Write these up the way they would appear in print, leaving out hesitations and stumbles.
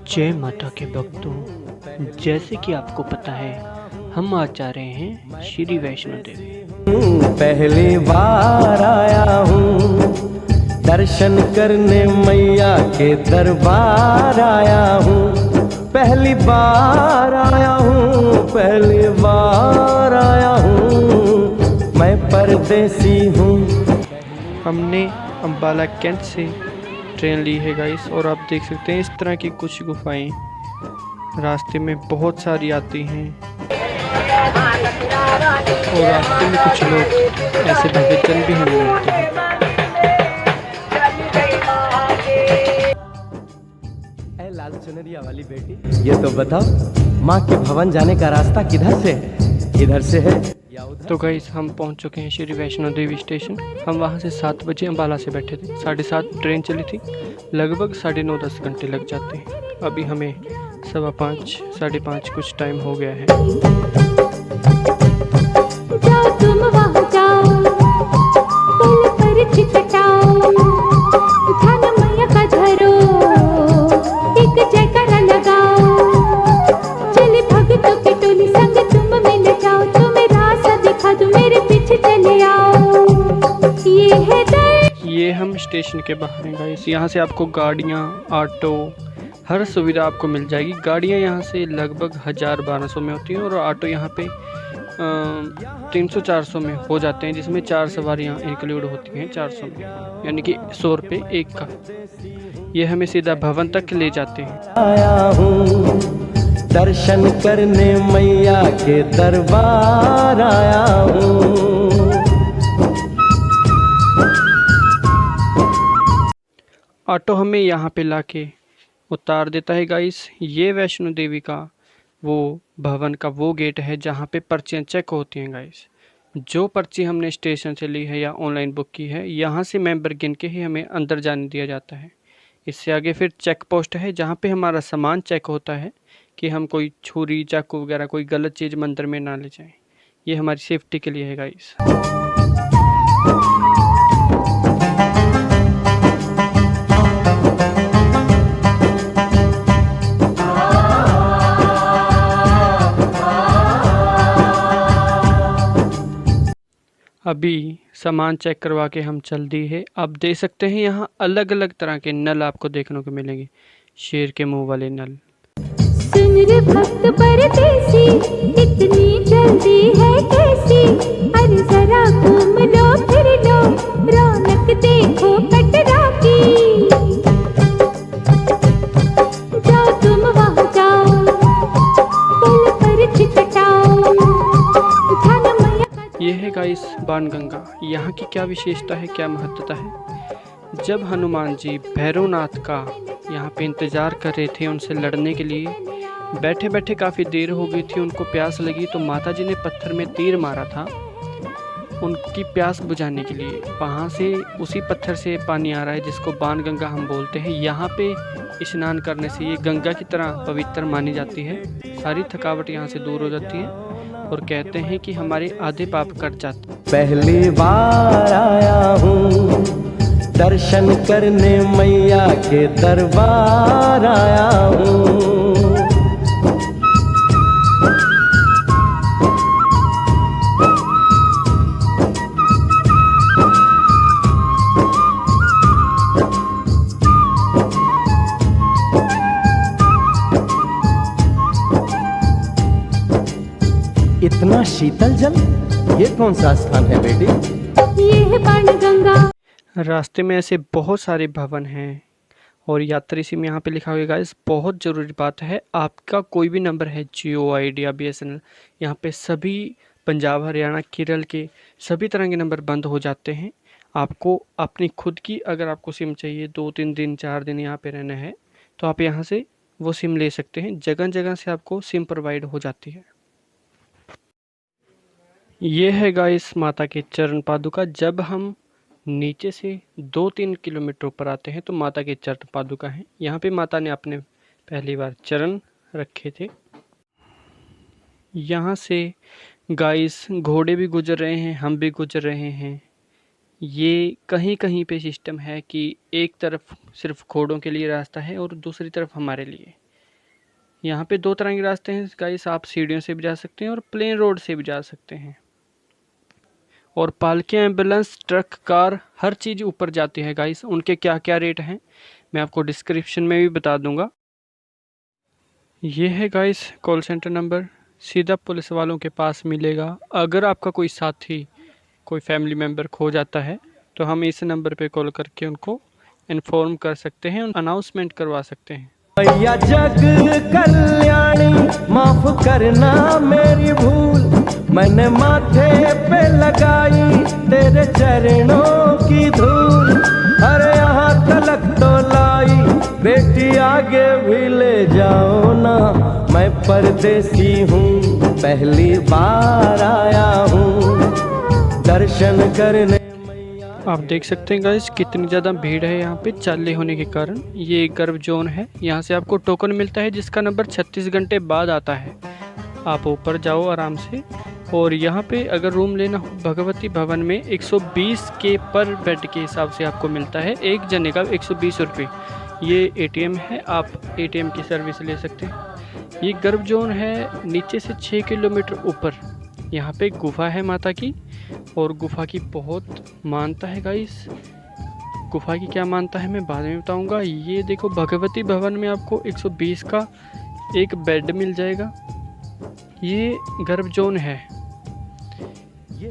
जय माता के भक्तों, जैसे कि आपको पता है हम आज जा रहे हैं श्री वैष्णो देवी। पहली बार आया हूँ दर्शन करने मैया के दरबार आया हूँ। पहली बार आया हूँ, पहली बार आया हूँ, मैं परदेसी हूँ। हमने अम्बाला कैंट से ट्रेन ली है गाइस, और आप देख सकते हैं इस तरह की कुछ गुफाएं रास्ते में बहुत सारी आती हैं, और रास्ते में कुछ लोग ऐसे भजन भी हमें मिलते हैं। ऐ लाल चुनरिया वाली बेटी, ये तो बताओ माँ के भवन जाने का रास्ता किधर से है? इधर से है या उधर? तो गाइस हम पहुंच चुके हैं श्री वैष्णो देवी स्टेशन। हम वहां से 7 बजे अम्बाला से बैठे थे, 7:30 ट्रेन चली थी, लगभग 9:30-10 घंटे लग जाते हैं। अभी हमें 5:15 5:30 कुछ टाइम हो गया है। जाओ तुम वहाँ जाओ, पल पर चितटाओ, ध्यान मैया का धरो, एक जयकारा लगाओ, चले भक्तों की टोली संग तुम मिल जाओ, तुम्हें रास्ता दिखा दूं, मेरे पीछे चले आओ। ये है ये हम स्टेशन के बाहर हैं गाइस। यहाँ से आपको गाड़ियाँ, ऑटो, हर सुविधा आपको मिल जाएगी। गाड़ियाँ यहाँ से लगभग 1000-1200 में होती हैं, और ऑटो यहाँ पे 300-400 में हो जाते हैं, जिसमें 4 सवारियाँ इंक्लूड होती हैं 400 में, यानी कि 100 रुपये एक का। ये हमें सीधा भवन तक ले जाते हैं। आया हूँ दर्शन करने मैया के दरबार आया हूँ। ऑटो हमें यहाँ पे लाके उतार देता है गाइस। ये वैष्णो देवी का वो भवन का वो गेट है जहाँ पे पर्चियाँ चेक होती हैं गाइस। जो पर्ची हमने स्टेशन से ली है या ऑनलाइन बुक की है, यहाँ से मेंबर गिन के ही हमें अंदर जाने दिया जाता है। इससे आगे फिर चेक पोस्ट है, जहाँ पे हमारा सामान चेक होता है कि हम कोई छुरी, चाकू वगैरह कोई गलत चीज़ मंदिर में ना ले जाएं। ये हमारी सेफ्टी के लिए है गाइस। अभी सामान चेक करवा के हम चल दी है। आप देख सकते हैं यहाँ अलग अलग तरह के नल आपको देखने को मिलेंगे, शेर के मुंह वाले नल। सुन रे भक्त परदेसी, इतनी जल्दी है कैसी, अरे जरा घूम लो फिर लो, रौनक देखो कटरा की। जाओ तुम वहाँ जाओ, पल पर चितटाओ, ध्यान मैया का। ये है गाइस बाणगंगा। यहाँ की क्या विशेषता है, क्या महत्वता है? जब हनुमान जी भैरवनाथ का यहाँ पे इंतज़ार कर रहे थे उनसे लड़ने के लिए, बैठे बैठे काफ़ी देर हो गई थी, उनको प्यास लगी, तो माता जी ने पत्थर में तीर मारा था उनकी प्यास बुझाने के लिए। वहाँ से उसी पत्थर से पानी आ रहा है, जिसको बाणगंगा हम बोलते हैं। यहाँ पे स्नान करने से ये गंगा की तरह पवित्र मानी जाती है। सारी थकावट यहाँ से दूर हो जाती है, और कहते हैं कि हमारे आधे पाप कट जाते हैं। पहली बार आया हूँ दर्शन करने मैया के दरबार आया हूँ। इतना शीतल जल, ये कौन सा स्थान है बेटी? ये है बाणगंगा। रास्ते में ऐसे बहुत सारे भवन हैं, और यात्री सिम यहाँ पे लिखा हुआ है गाइस। बहुत ज़रूरी बात है, आपका कोई भी नंबर है, जियो, आइडिया, BSNL, यहाँ पे सभी पंजाब, हरियाणा, केरल के सभी तरह के नंबर बंद हो जाते हैं। आपको अपनी खुद की अगर आपको सिम चाहिए, 2-3 दिन 4 दिन यहाँ पे रहना है, तो आप यहाँ से वो सिम ले सकते हैं। जगह जगह से आपको सिम प्रोवाइड हो जाती है। ये है गाइस माता के चरण पादुका। जब हम नीचे से 2-3 किलोमीटर ऊपर आते हैं तो माता के चरण पादुका हैं। यहाँ पे माता ने अपने पहली बार चरण रखे थे। यहाँ से गाइस घोड़े भी गुजर रहे हैं, हम भी गुजर रहे हैं। ये कहीं कहीं पे सिस्टम है कि एक तरफ सिर्फ घोड़ों के लिए रास्ता है और दूसरी तरफ हमारे लिए। यहाँ पे दो तरह के रास्ते हैं गाइस, आप सीढ़ियों से भी जा सकते हैं और प्लेन रोड से भी जा सकते हैं। और पालकी, एम्बुलेंस, ट्रक, कार, हर चीज़ ऊपर जाती है गाइस। उनके क्या क्या रेट हैं मैं आपको डिस्क्रिप्शन में भी बता दूंगा। ये है गाइस कॉल सेंटर नंबर, सीधा पुलिस वालों के पास मिलेगा। अगर आपका कोई साथी, कोई फैमिली मेम्बर खो जाता है तो हम इस नंबर पे कॉल करके उनको इन्फॉर्म कर सकते हैं, अनाउंसमेंट करवा सकते हैं। मैया जग कल्याणी माफ करना मेरी भूल, मैंने माथे पे लगाई तेरे चरणों की धूल। अरे यहाँ तलक तो लाई बेटी आगे भी ले जाओ ना, मैं परदेसी हूँ पहली बार आया हूँ दर्शन करने। आप देख सकते हैं गाइस कितनी ज़्यादा भीड़ है यहाँ पे चाले होने के कारण। ये एक गर्भ जोन है, यहाँ से आपको टोकन मिलता है जिसका नंबर 36 घंटे बाद आता है। आप ऊपर जाओ आराम से। और यहाँ पे अगर रूम लेना हो भगवती भवन में 120 के पर बेड के हिसाब से आपको मिलता है, एक जने का 120 रुपये। ये ATM है, आप ATM की सर्विस ले सकते हैं। ये गर्भ जोन है नीचे से 6 किलोमीटर ऊपर। यहाँ पे गुफा है माता की, और गुफा की बहुत मानता है गाइस। गुफा की क्या मानता है मैं बाद में बताऊंगा। ये देखो भगवती भवन में आपको 120 का एक बेड मिल जाएगा। ये गर्भ जोन है,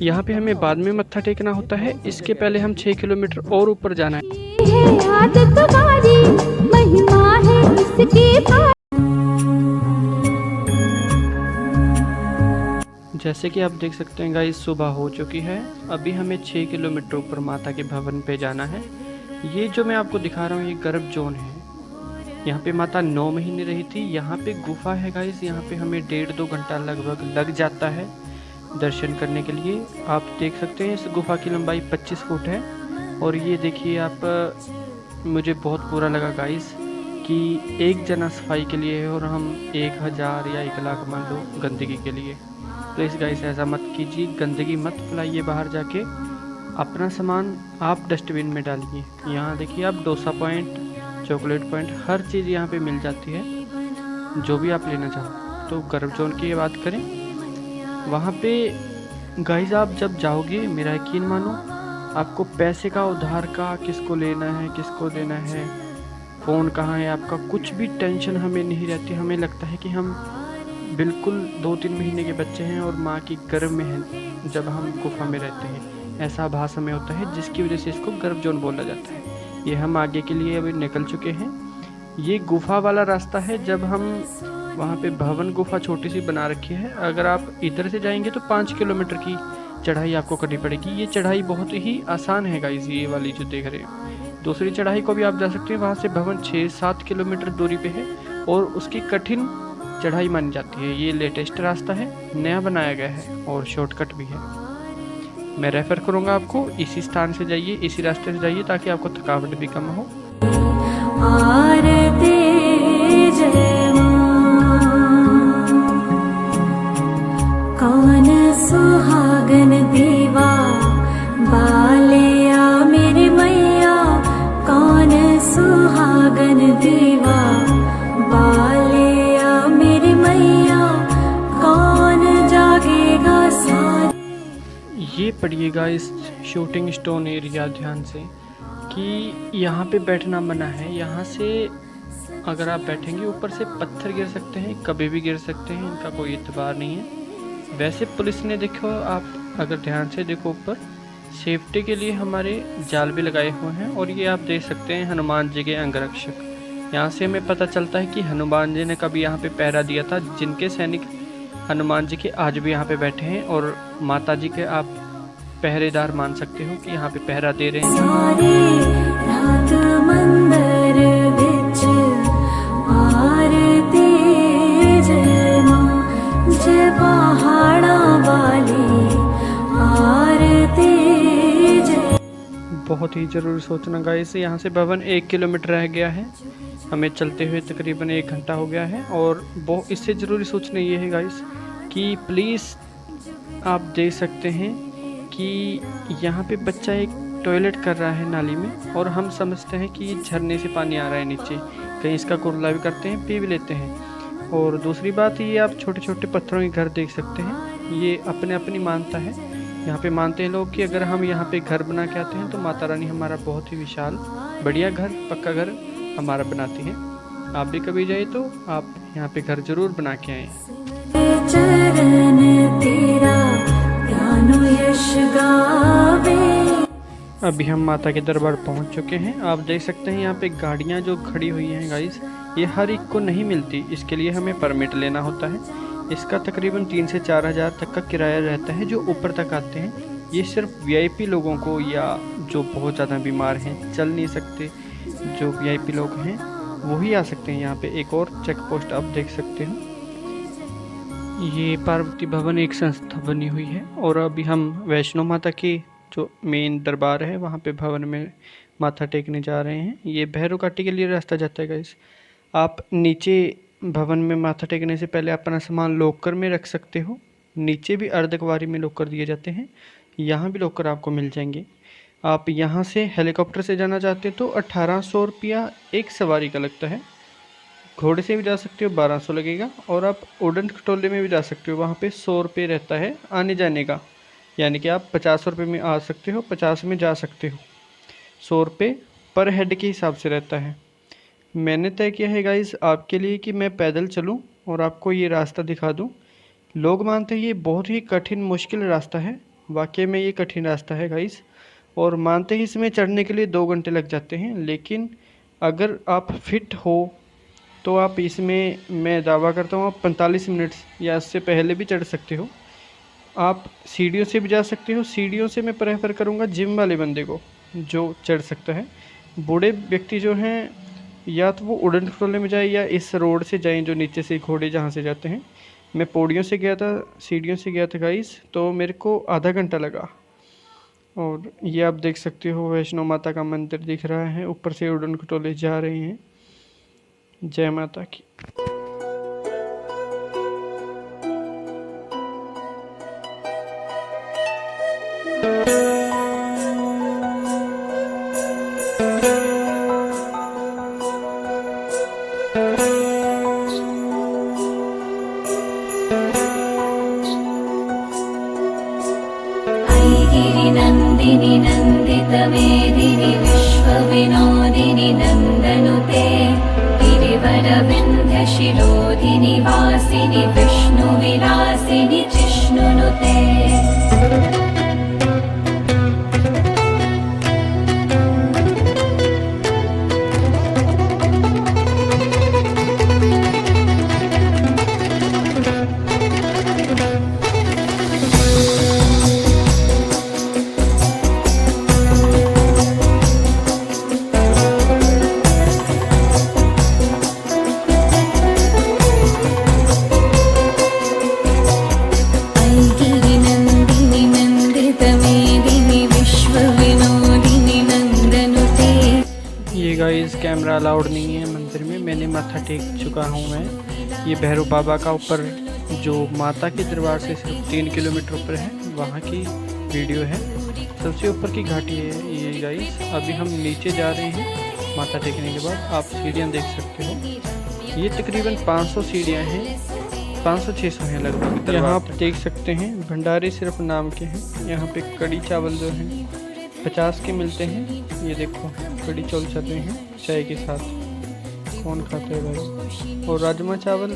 यहाँ पे हमें बाद में मत्था टेकना होता है। इसके पहले हम 6 किलोमीटर और ऊपर जाना है। ये है आदत तुम्हारी, महिमा है इसकी भारी। जैसे कि आप देख सकते हैं गाइस सुबह हो चुकी है। अभी हमें 6 किलोमीटर ऊपर माता के भवन पे जाना है। ये जो मैं आपको दिखा रहा हूँ ये गर्भ जोन है। यहाँ पे माता 9 महीने रही थी। यहाँ पे गुफा है गाइस, यहाँ पे हमें 1.5-2 घंटा लगभग लग जाता है दर्शन करने के लिए। आप देख सकते हैं इस गुफा की लंबाई 25 फुट है। और ये देखिए आप, मुझे बहुत बुरा लगा गाइस कि एक जना सफाई के लिए है और हम 1000 या 1 लाख मान लो गंदगी के लिए। प्लीज़ गाइस ऐसा मत कीजिए, गंदगी मत फैलाइए बाहर जाके। अपना सामान आप डस्टबिन में डालिए। यहाँ देखिए आप डोसा पॉइंट, चॉकलेट पॉइंट, हर चीज़ यहाँ पे मिल जाती है जो भी आप लेना चाहो। तो गर्भ जोन की बात करें, वहाँ पे गाइस आप जब जाओगे मेरा यकीन मानो, आपको पैसे का, उधार का, किसको लेना है किसको देना है, फ़ोन कहाँ है आपका, कुछ भी टेंशन हमें नहीं रहती। हमें लगता है कि हम बिल्कुल 2-3 महीने के बच्चे हैं और माँ की गर्भ में हैं जब हम गुफा में रहते हैं। ऐसा आभास हमें होता है जिसकी वजह से इसको गर्भ जोन बोला जाता है। ये हम आगे के लिए अभी निकल चुके हैं। ये गुफा वाला रास्ता है। जब हम वहाँ पे भवन गुफा छोटी सी बना रखी है, अगर आप इधर से जाएंगे तो 5 किलोमीटर की चढ़ाई आपको करनी पड़ेगी। ये चढ़ाई बहुत ही आसान है गाइस, ये वाली जो देख रहे हो। दूसरी चढ़ाई को भी आप जा सकते हैं, वहाँ से भवन 6-7 किलोमीटर दूरी पे है और उसकी कठिन चढ़ाई मानी जाती है। ये लेटेस्ट रास्ता है, नया बनाया गया है और शॉर्टकट भी है। मैं रेफ़र करूँगा आपको, इसी स्थान से जाइए, इसी रास्ते से जाइए ताकि आपको थकावट भी कम हो। आरती जय मां, कौन सुहागन दीवा बालिया मेरे मैया, कौन सुहागन दीवा बालिया मेरे मैया, कौन जागेगा सारी। ये पढ़िएगा इस शूटिंग स्टोन एरिया ध्यान से कि यहाँ पे बैठना मना है। यहाँ से अगर आप बैठेंगे ऊपर से पत्थर गिर सकते हैं, कभी भी गिर सकते हैं, इनका कोई एतबार नहीं है। वैसे पुलिस ने, देखो आप अगर ध्यान से देखो ऊपर, सेफ्टी के लिए हमारे जाल भी लगाए हुए हैं। और ये आप देख सकते हैं हनुमान जी के अंगरक्षक। यहाँ से हमें पता चलता है कि हनुमान जी ने कभी यहाँ पे पहरा दिया था, जिनके सैनिक हनुमान जी के आज भी यहाँ पे बैठे हैं और माता जी के आप पहरेदार मान सकते हो कि यहाँ पे पहरा दे रहे हैं। सारे रात मंदिर विच आरती जय मां, जय पहाड़ा वाली आरती जय। बहुत ही ज़रूरी सोचना गाइस। यहाँ से भवन 1 किलोमीटर रह गया है, हमें चलते हुए तकरीबन 1 घंटा हो गया है। और इससे ज़रूरी सोचना ये है गाइस कि प्लीज़ आप देख सकते हैं कि यहाँ पे बच्चा एक टॉयलेट कर रहा है नाली में, और हम समझते हैं कि झरने से पानी आ रहा है नीचे, कहीं इसका कुरला भी करते हैं, पी भी लेते हैं। और दूसरी बात ये आप छोटे छोटे पत्थरों के घर देख सकते हैं, ये अपने अपनी मानता है। यहाँ पे मानते हैं लोग कि अगर हम यहाँ पे घर बना के आते हैं तो माता रानी हमारा बहुत ही विशाल बढ़िया घर, पक्का घर हमारा बनाती है। आप भी कभी जाए तो आप यहाँ पे घर ज़रूर बना के आएँ। चरण तेरा गानो यश गावे। अभी हम माता के दरबार पहुंच चुके हैं। आप देख सकते हैं यहाँ पे गाड़ियाँ जो खड़ी हुई हैं गाइस, ये हर एक को नहीं मिलती, इसके लिए हमें परमिट लेना होता है। इसका तकरीबन 3 से 4 हज़ार तक का किराया रहता है जो ऊपर तक आते हैं। ये सिर्फ वीआईपी लोगों को, या जो बहुत ज़्यादा बीमार हैं, चल नहीं सकते, जो वीआईपी लोग हैं वही आ सकते हैं यहाँ पे। एक और चेक पोस्ट आप देख सकते हो। ये पार्वती भवन एक संस्था बनी हुई है, और अभी हम वैष्णो माता की जो मेन दरबार है वहाँ पे भवन में माथा टेकने जा रहे हैं। ये भैरव घाटी के लिए रास्ता जाता है गाइस। आप नीचे भवन में माथा टेकने से पहले अपना सामान लॉकर में रख सकते हो। नीचे भी अर्धकुंवारी में लॉकर दिए जाते हैं, यहाँ भी लॉकर आपको मिल जाएंगे। आप यहाँ से हेलीकॉप्टर से जाना चाहते हो तो 1800 रुपया एक सवारी का लगता है। घोड़े से भी जा सकते हो, 1200 लगेगा। और आप उड़न खटोले में भी जा सकते हो, वहाँ पे 100 रुपये रहता है आने जाने का, यानी कि आप 50 रुपये में आ सकते हो, 50 में जा सकते हो। 100 रुपये पर हेड के हिसाब से रहता है। मैंने तय किया है गाइस आपके लिए कि मैं पैदल चलूँ और आपको ये रास्ता दिखा दूँ। लोग मानते हैं ये बहुत ही कठिन मुश्किल रास्ता है, वाकई में ये कठिन रास्ता है गाइस, और मानते हैं इसमें चढ़ने के लिए 2 घंटे लग जाते हैं। लेकिन अगर आप फिट हो तो आप इसमें, मैं दावा करता हूँ, आप 45 मिनट या इससे पहले भी चढ़ सकते हो। आप सीढ़ियों से भी जा सकते हो। सीढ़ियों से मैं प्रेफर करूँगा जिम वाले बंदे को जो चढ़ सकता है। बूढ़े व्यक्ति जो हैं या तो वो उड़न खटोले में जाए या इस रोड से जाएं जो नीचे से घोड़े जहाँ से जाते हैं। मैं पौड़ियों से गया था, सीढ़ियों से गया था गाइस, तो मेरे को आधा घंटा लगा। और ये आप देख सकते हो वैष्णो माता का मंदिर दिख रहा है, ऊपर से उड़न खटोले जा रहे हैं। जय माता की। गिरिनन्दिनि नन्दितमेदिनि विश्वविनोदिनि नन्दनुते गिरिवरविन्ध्यशिरोधिनि वासिनि विष्णुविलासिनि जिष्णुनुते। गाइस कैमरा अलाउड नहीं है मंदिर में, मैंने माथा टेक चुका हूँ मैं। ये भैरव बाबा का ऊपर जो माता के दरबार से सिर्फ 3 किलोमीटर ऊपर है, वहाँ की वीडियो है। सबसे ऊपर की घाटी है ये गाइस। अभी हम नीचे जा रहे हैं माथा टेकने के बाद। आप सीढ़ियाँ देख सकते हो, ये तकरीबन 500 सीढ़ियाँ हैं, 500-600 हैं लगभग। यहाँ आप देख सकते हैं भंडारे सिर्फ नाम के हैं। यहाँ पे कड़ी चावल जो हैं 50 के मिलते हैं। ये देखो कड़ी चावल चल रहे हैं चाय के साथ, कौन खाता है भाई। और राजमा चावल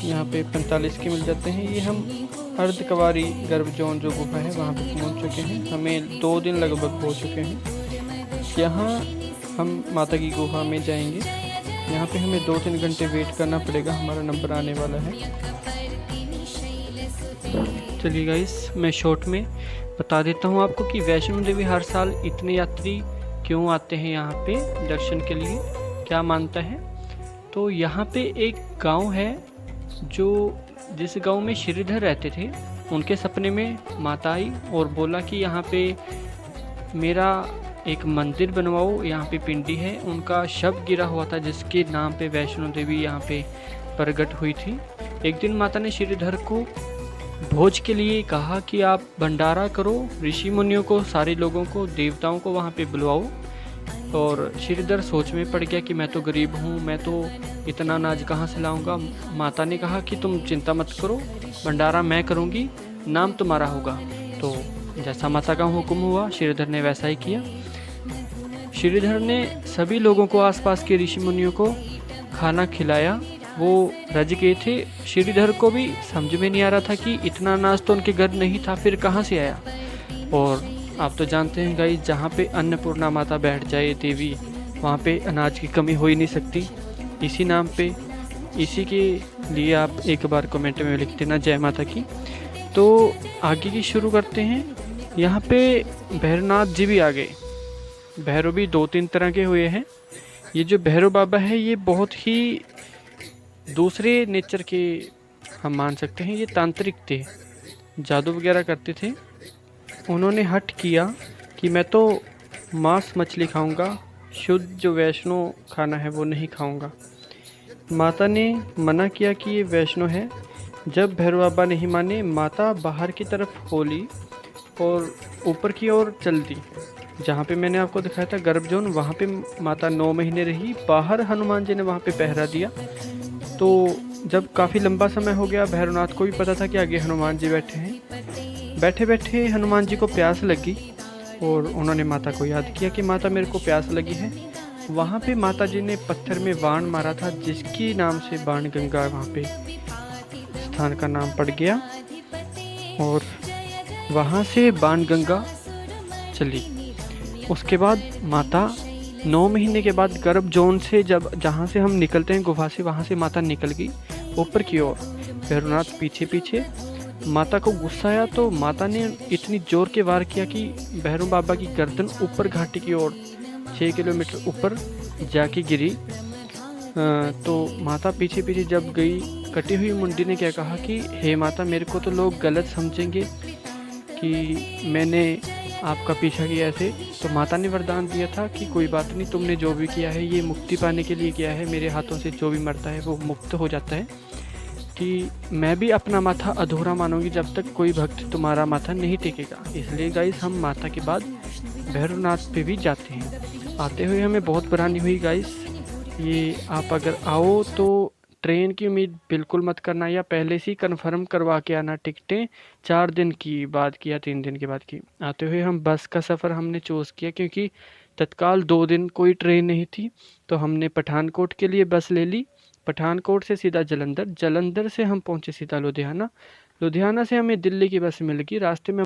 यहाँ पे 45 के मिल जाते हैं। ये हम अर्धकुंवारी गर्भ जोन जो गुफा है वहाँ पे पहुँच चुके हैं। हमें 2 दिन लगभग हो चुके हैं। यहाँ हम माता की गुफा में जाएंगे। यहाँ पे हमें 2-3 घंटे वेट करना पड़ेगा, हमारा नंबर आने वाला है। चलिए गाइस, मैं शॉर्ट में बता देता हूँ आपको कि वैष्णो देवी हर साल इतने यात्री क्यों आते हैं यहाँ पे दर्शन के लिए, क्या मानता है। तो यहाँ पे एक गांव है जो, जिस गांव में श्रीधर रहते थे, उनके सपने में माता आई और बोला कि यहाँ पे मेरा एक मंदिर बनवाओ, यहाँ पे पिंडी है। उनका शव गिरा हुआ था जिसके नाम पे वैष्णो देवी यहाँ पे प्रकट हुई थी। एक दिन माता ने श्रीधर को भोज के लिए कहा कि आप भंडारा करो, ऋषि मुनियों को, सारे लोगों को, देवताओं को वहाँ पे बुलवाओ। और श्रीधर सोच में पड़ गया कि मैं तो गरीब हूँ, मैं तो इतना अनाज कहाँ से लाऊंगा। माता ने कहा कि तुम चिंता मत करो, भंडारा मैं करूँगी, नाम तुम्हारा होगा। तो जैसा माता का हुक्म हुआ श्रीधर ने वैसा ही किया। श्रीधर ने सभी लोगों को, आसपास के ऋषि मुनियों को खाना खिलाया। वो रज गए थे। श्रीधर को भी समझ में नहीं आ रहा था कि इतना अनाज तो उनके घर नहीं था, फिर कहाँ से आया। और आप तो जानते हैं गाइस, जहाँ पे अन्नपूर्णा माता बैठ जाए देवी, वहाँ पे अनाज की कमी हो ही नहीं सकती। इसी नाम पे, इसी के लिए आप एक बार कमेंट में लिख देना जय माता की। तो आगे की शुरू करते हैं। यहाँ पे भैरवनाथ जी भी आ गए। भैरव भी 2-3 तरह के हुए हैं। ये जो भैरव बाबा है ये बहुत ही दूसरे नेचर के हम मान सकते हैं। ये तांत्रिक थे, जादू वगैरह करते थे। उन्होंने हट किया कि मैं तो मांस मछली खाऊंगा, शुद्ध जो वैष्णो खाना है वो नहीं खाऊंगा। माता ने मना किया कि ये वैष्णो है। जब भैरव बाबा नहीं माने, माता बाहर की तरफ खोली और ऊपर की ओर चल दी। जहाँ पे मैंने आपको दिखाया था गर्भ जोन, वहाँ पे माता 9 महीने रही। बाहर हनुमान जी ने वहाँ पे पहरा दिया। तो जब काफ़ी लंबा समय हो गया, भैरवनाथ को भी पता था कि आगे हनुमान जी बैठे हैं। बैठे बैठे हनुमान जी को प्यास लगी और उन्होंने माता को याद किया कि माता मेरे को प्यास लगी है। वहाँ पे माता जी ने पत्थर में बाण मारा था, जिसकी नाम से बाण गंगा वहाँ पे स्थान का नाम पड़ गया। और वहाँ से बाण गंगा चली। उसके बाद माता 9 महीने के बाद गर्भ जोन से जहाँ से हम निकलते हैं गुफा से, वहाँ से माता निकल गई ऊपर की ओर। भैरवनाथ पीछे पीछे। माता को गुस्सा आया तो माता ने इतनी जोर के वार किया कि भैरव बाबा की गर्दन ऊपर घाटी की ओर 6 किलोमीटर ऊपर जाके गिरी। तो माता पीछे पीछे जब गई, कटी हुई मुंडी ने क्या कहा कि हे माता, मेरे को तो लोग गलत समझेंगे कि मैंने आपका पीछा किया ऐसे। तो माता ने वरदान दिया था कि कोई बात नहीं, तुमने जो भी किया है ये मुक्ति पाने के लिए किया है। मेरे हाथों से जो भी मरता है वो मुक्त हो जाता है। कि मैं भी अपना माथा अधूरा मानूंगी जब तक कोई भक्त तुम्हारा माथा नहीं टेकेगा। इसलिए गाइस हम माता के बाद भैरवनाथ पे भी जाते हैं। आते हुए हमें बहुत परेशानी हुई गाइस। ये आप अगर आओ तो ट्रेन की उम्मीद बिल्कुल मत करना, या पहले से ही कन्फर्म करवा के आना टिकटें। 4 दिन की बाद की या 3 दिन के बाद की। आते हुए हम बस का सफ़र हमने चूज़ किया, क्योंकि तत्काल 2 दिन कोई ट्रेन नहीं थी। तो हमने पठानकोट के लिए बस ले ली। पठानकोट से सीधा जलंधर, जलंधर से हम पहुँचे सीधा लुधियाना, लुधियाना से हमें दिल्ली की बस मिल गई। रास्ते में